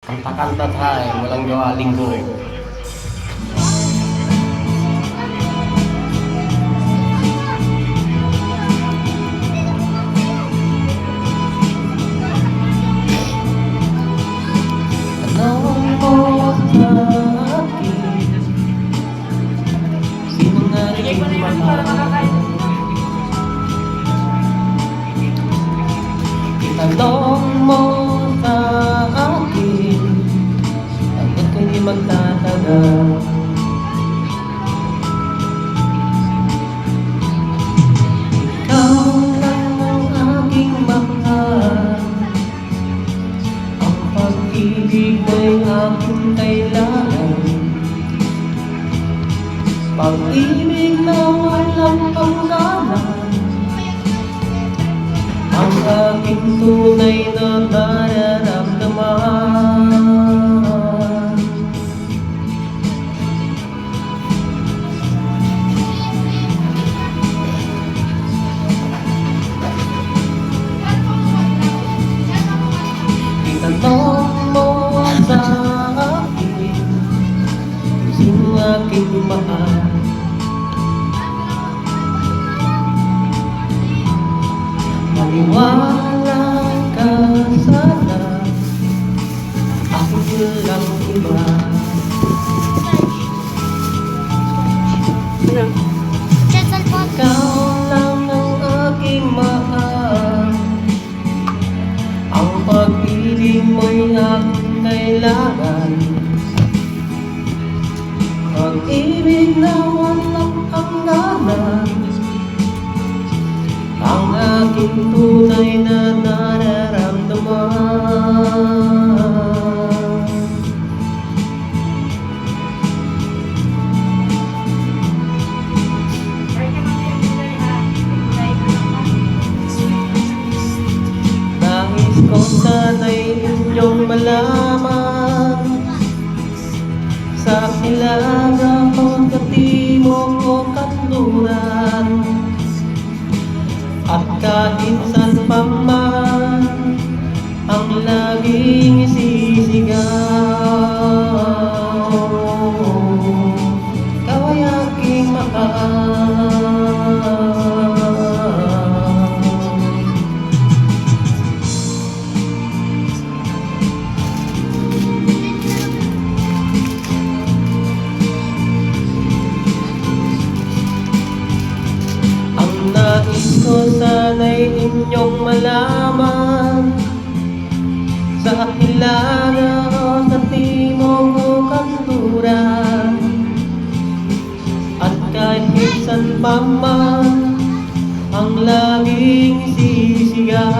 Kanta-kanta tayo, walang gawa linggo. Tanong mo sa akin, sino nga rin mahal? Itanong mo sa akin, bakit ko di magtatagal? Ikaw lang ang aking mahal, ang pag-ibig mo'y aking kailangan, pag-ibig na walang panggalan, ang aking tunay na nararamdaman. Itanong mo sa akin, sino aking mahal? Maniwala ka sana, ako lang iba. Ikaw lang ang aking mahal, ang pag-ibig mo'y aking kailangan, pag-ibig na walang hangganan, ang aking tunay na nararamdaman. Nais ko sana'y inyong malaman, sa Hilaga o sa Timog o Kanluran, at kahit saan pa man ang laging isisigaw, ikaw ay aking mahal. Ang nais ko sana'y inyong malaman, sa Hilaga o sa Timog o Kanluran, at kahit saan pa man ang laging isisigaw,